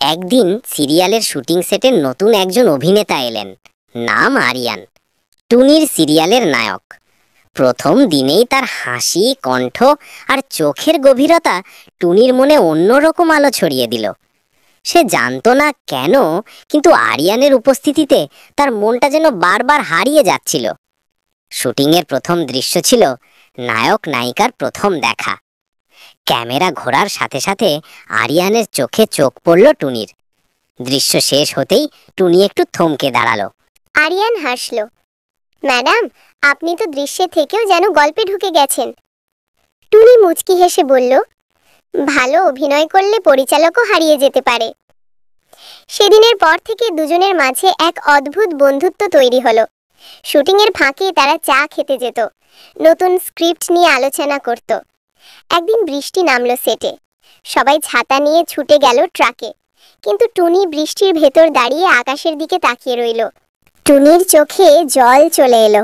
একদিন সিরিয়ালের শুটিং সেটে নতুন একজন অভিনেতা এলেন। নাম আরিয়ান, টুনির সিরিয়ালের নায়ক। প্রথম দিনেই তার হাসি, কণ্ঠ আর চোখের গভীরতা টুনির মনে অন্যরকম আলো ছড়িয়ে দিল। সে জানতো না কেন, কিন্তু আরিয়ানের উপস্থিতিতে তার মনটা যেন বারবার হারিয়ে যাচ্ছিল। শুটিংয়ের প্রথম দৃশ্য ছিল নায়ক নায়িকার প্রথম দেখা। ক্যামেরা ঘোরার সাথে সাথে আরিয়ানের চোখে চোখ পড়ল টুনির। দৃশ্য শেষ হতেই টুনি একটু থমকে দাঁড়ালো। আরিয়ান হাসল। ম্যাডাম, আপনি তো দৃশ্যে থেকেও যেন গল্পে ঢুকে গেছেন। টুনি মুচকি হেসে বলল, ভালো অভিনয় করলে পরিচালকও হারিয়ে যেতে পারে। সেদিনের পর থেকে দুজনের মাঝে এক অদ্ভুত বন্ধুত্ব তৈরি হলো। শুটিংয়ের ফাঁকে তারা চা খেতে যেত, নতুন স্ক্রিপ্ট নিয়ে আলোচনা করত। একদিন বৃষ্টি নামলো সেটে। সবাই ছাতা নিয়ে ছুটে গেল ট্রাকে, কিন্তু টুনি বৃষ্টির ভেতর দাঁড়িয়ে আকাশের দিকে তাকিয়ে রইল। টুনির চোখে জল চলে এলো।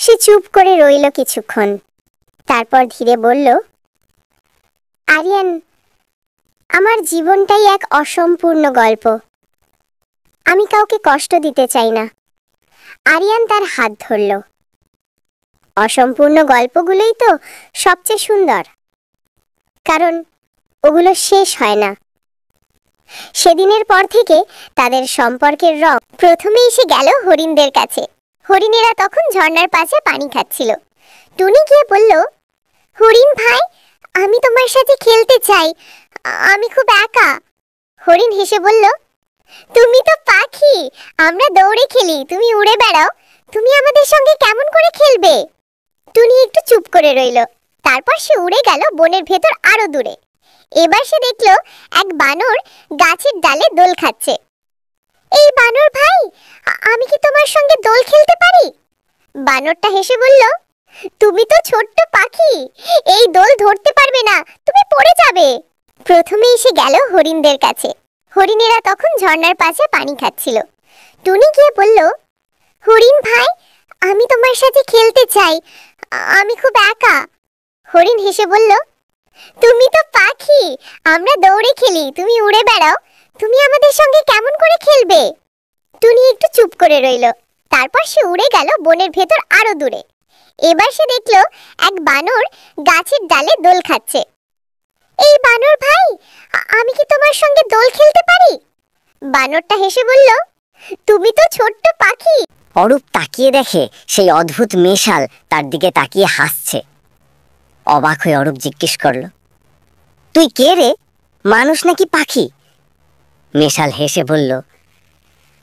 সে চুপ করে রইল কিছুক্ষণ, তারপর ধীরে বলল, আরিয়ান, আমার জীবনটাই এক অসম্পূর্ণ গল্প। আমি কাউকে কষ্ট দিতে চাই না। আরিয়ান তার হাত ধরল। অসম্পূর্ণ গল্পগুলোই তো সবচেয়ে সুন্দর, কারণ ওগুলো শেষ হয় না। সেদিনের পর থেকে তাদের সম্পর্কের রং প্রথমে এসে গেল হরিণদের কাছে। হরিণেরা তখন ঝর্ণার পাশে পানি খাচ্ছিল। টুনি গিয়ে বলল, হরিণ ভাই, আমি তোমার সাথে খেলতে চাই, আমি খুব একা। হরিণ হেসে বলল, তুমি তো পাখি, আমরা দৌড়ে খেলি, তুমি উড়ে বেড়াও, তুমি আমাদের সঙ্গে কেমন করে খেলবে? টুনি একটু চুপ করে রইল। তারপর সে উড়ে গেল বনের ভেতর আরো দূরে। এবার সে দেখল এক বানর গাছের ডালে দোল খাচ্ছে। এই বানর ভাই, আমি কি তোমার সঙ্গে দোল খেলতে পারি? বানরটা হেসে বলল, তুমি তো ছোট্ট পাখি, এই দোল ধরতে পারবে না, তুমি পড়ে যাবে। প্রথমে এসে গেল হরিণদের কাছে। হরিণেরা তখন ঝর্ণার পাশে পানি খাচ্ছিল। টুনি গিয়ে বলল, হরিণ ভাই, আমি তোমার সাথে খেলতে চাই, আমি খুব একা। হরিণ হেসে বলল, তুমি তো পাখি, আমরা দৌড়ে খেলি, তুমি উড়ে বেড়াও, তুমি আমাদের সঙ্গে কেমন করে খেলবে? টুনি একটু চুপ করে রইল। তারপর সে উড়ে গেল বনের ভেতর আরো দূরে। এবার সে দেখল এক বানর গাছের ডালে দোল খাচ্ছে। এই বানর ভাই, আমি কি তোমার সঙ্গে দোল খেলতে পারি? বানরটা হেসে বলল, তুমি তো ছোট্ট পাখি। অরূপ তাকিয়ে দেখে সেই অদ্ভুত মেশাল তার দিকে তাকিয়ে হাসছে। অবাক হয়ে অরূপ জিজ্ঞেস করল, তুই কে রে, মানুষ নাকি পাখি? মেশাল হেসে বলল,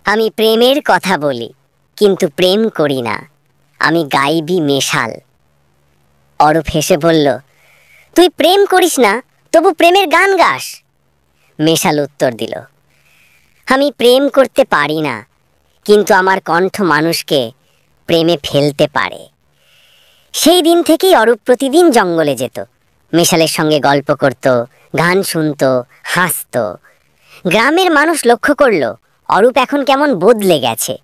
আমি প্রেমের কথা বলি, কিন্তু প্রেম করি না, আমি গাইবি মেশাল। অরূপ হেসে বলল, তুই প্রেম করিস না, তবু প্রেমের গান গাস। মেশাল উত্তর দিল, আমি প্রেম করতে পারি না, কিন্তু আমার কণ্ঠ মানুষকে প্রেমে ফেলতে পারে। সেই দিন থেকেই অরূপ প্রতিদিন জঙ্গলে যেত, মেশালের সঙ্গে গল্প করত, গান শুনত, হাসত। গ্রামের মানুষ লক্ষ্য করল অরূপ এখন কেমন বদলে গেছে।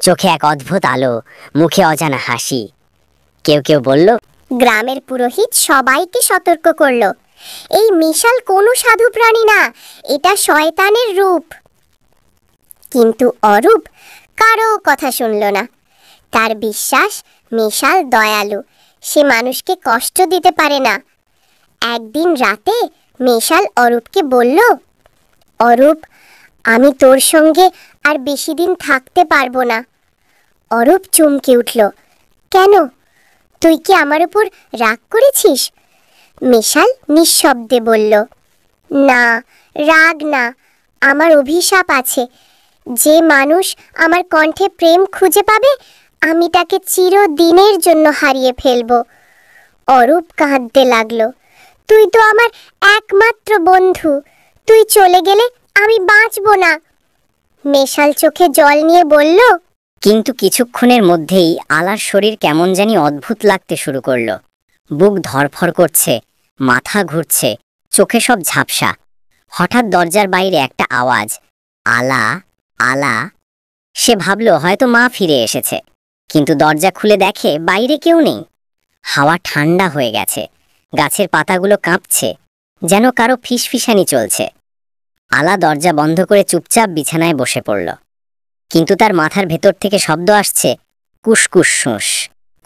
চোখে এক অদ্ভুত আলো, মুখে অজানা হাসি। কেউ কেউ বলল, গ্রামের পুরোহিত সবাইকে সতর্ক করল, এই মেশাল কোনো সাধু প্রাণী না, এটা শয়তানের রূপ। কিন্তু অরূপ কারো কথা শুনল না। তার বিশ্বাস মেশাল দয়ালু, সে মানুষকে কষ্ট দিতে পারে না। একদিন রাতে মেশাল অরূপকে বলল, অরূপ, আমি তোর সঙ্গে আর বেশি দিন থাকতে পারবো না। অরূপ চমকে উঠল, কেন? তুই কি আমার উপর রাগ করেছিস? মেশাল নিঃশব্দে বলল, না, রাগ না, আমার অভিশাপ আছে। যে মানুষ আমার কণ্ঠে প্রেম খুঁজে পাবে, আমি তাকে চিরদিনের জন্য হারিয়ে ফেলব। অরূপ কাঁদতে লাগলো, তুই তো আমার একমাত্র বন্ধু, তুই চলে গেলে আমি বাঁচব না। মেশাল চোখে জল নিয়ে বলল, কিন্তু কিছুক্ষণের মধ্যেই আলার শরীর কেমন জানি অদ্ভুত লাগতে শুরু করলো। বুক ধড়ফড় করছে, মাথা ঘুরছে, চোখে সব ঝাপসা। হঠাৎ দরজার বাইরে একটা আওয়াজ, আলা, আলা। সে ভাবল হয়তো মা ফিরে এসেছে, কিন্তু দরজা খুলে দেখে বাইরে কেউ নেই। হাওয়া ঠান্ডা হয়ে গেছে, গাছের পাতাগুলো কাঁপছে, যেন কারো ফিসফিসানি চলছে। আলা দরজা বন্ধ করে চুপচাপ বিছানায় বসে পড়ল। কিন্তু তার মাথার ভেতর থেকে শব্দ আসছে, কুসকুস শুঁস,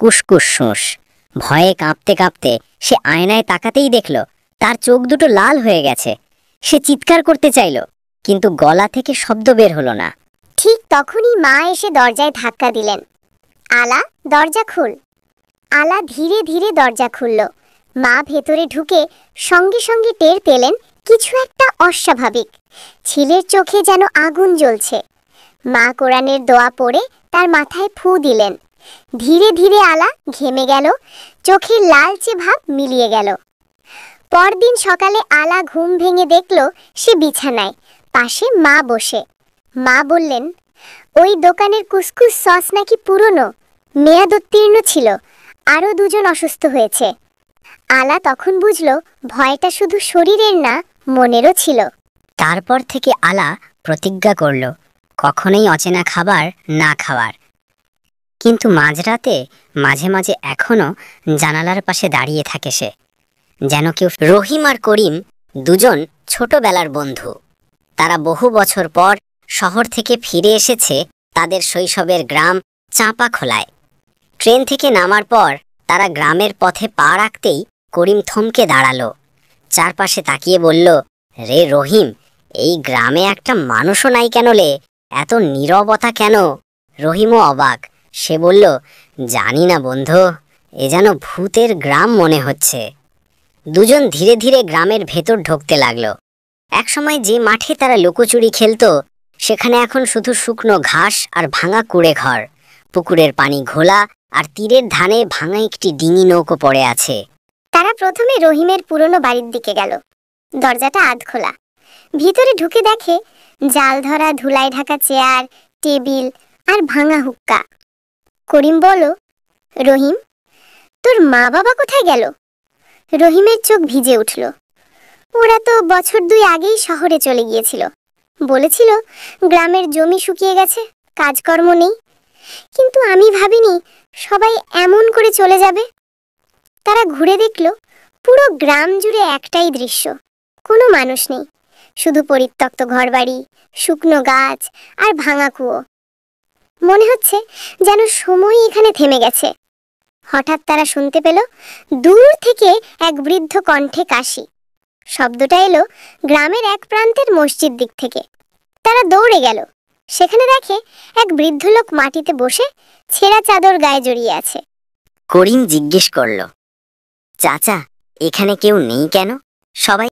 কুসকুস শুঁস। ভয়ে কাঁপতে কাঁপতে সে আয়নায় তাকাতেই দেখল তার চোখ দুটো লাল হয়ে গেছে। সে চিৎকার করতে চাইল, কিন্তু গলা থেকে শব্দ বের হলো না। ঠিক তখনই মা এসে দরজায় ধাক্কা দিলেন। আলা, দরজা খুল। আলা ধীরে ধীরে দরজা খুলল। মা ভেতরে ঢুকে সঙ্গে সঙ্গে টের পেলেন কিছু একটা অস্বাভাবিক। ছেলের চোখে যেন আগুন জ্বলছে। মা কোরআনের দোয়া পড়ে তার মাথায় ফু দিলেন। ধীরে ধীরে আলা ঘেমে গেল, চোখের লালচে ভাব মিলিয়ে গেল। পরদিন সকালে আলা ঘুম ভেঙে দেখল সে বিছানায়, পাশে মা বসে। মা বললেন, ওই দোকানের কুসকুস সস নাকি পুরনো, মেয়াদোত্তীর্ণ ছিল, আরও দুজন অসুস্থ হয়েছে। আলা তখন বুঝল ভয়টা শুধু শরীরের না, মনেরও ছিল। তারপর থেকে আলা প্রতিজ্ঞা করল কখনোই অচেনা খাবার না খাওয়ার। কিন্তু মাঝরাতে মাঝে মাঝে এখনো জানালার পাশে দাঁড়িয়ে থাকে সে, যেন কেউ। রহিম আর করিম দুজন ছোটবেলার বন্ধু। তারা বহু বছর পর শহর থেকে ফিরে এসেছে তাদের শৈশবের গ্রাম চাঁপাখোলায়। ট্রেন থেকে নামার পর তারা গ্রামের পথে পা রাখতেই করিম থমকে দাঁড়ালো, চারপাশে তাকিয়ে বলল, রে রহিম, এই গ্রামে একটা মানুষও নাই কেন লে? এত নীরবতা কেন? রহিমও অবাক। সে বলল, জানি না বন্ধু, এ যেন ভূতের গ্রাম মনে হচ্ছে। দুজন ধীরে ধীরে গ্রামের ভেতর ঢুকতে লাগলো। একসময় যে মাঠে তারা লুকোচুরি খেলতো, সেখানে এখন শুধু শুকনো ঘাস আর ভাঙা কুড়ে ঘর। পুকুরের পানি ঘোলা, আর তীরের ধানে ভাঙা একটি ডিঙি নৌকো পড়ে আছে। তারা প্রথমে রহিমের পুরনো বাড়ির দিকে গেল। দরজাটা আধখোলা। ভিতরে ঢুকে দেখে জাল ধরা ধুলায় ঢাকা চেয়ার, টেবিল আর ভাঙা হুক্কা। করিম বলল, রহিম, তোর মা বাবা কোথায় গেল? রহিমের চোখ ভিজে উঠল। ওরা তো বছর 2 আগেই শহরে চলে গিয়েছিল। বলেছিল গ্রামের জমি শুকিয়ে গেছে, কাজকর্ম নেই। কিন্তু আমি ভাবিনি সবাই এমন করে চলে যাবে। তারা ঘুরে দেখল পুরো গ্রাম জুড়ে একটাই দৃশ্য, কোনো মানুষ নেই, শুধু পরিত্যক্ত ঘরবাড়ি, শুকনো গাছ আর ভাঙা কুয়ো। মনে হচ্ছে যেন সময় এখানে থেমে গেছে। হঠাৎ তারা শুনতে পেল দূর থেকে এক বৃদ্ধ কণ্ঠে কাশি। শব্দটা এলো গ্রামের এক প্রান্তের মসজিদ দিক থেকে। তারা দৌড়ে গেল। সেখানে দেখে এক বৃদ্ধ লোক মাটিতে বসে ছেঁড়া চাদর গায়ে জড়িয়ে আছে। করিম জিজ্ঞেস করল, চাচা, এখানে কেউ নেই কেন? সবাই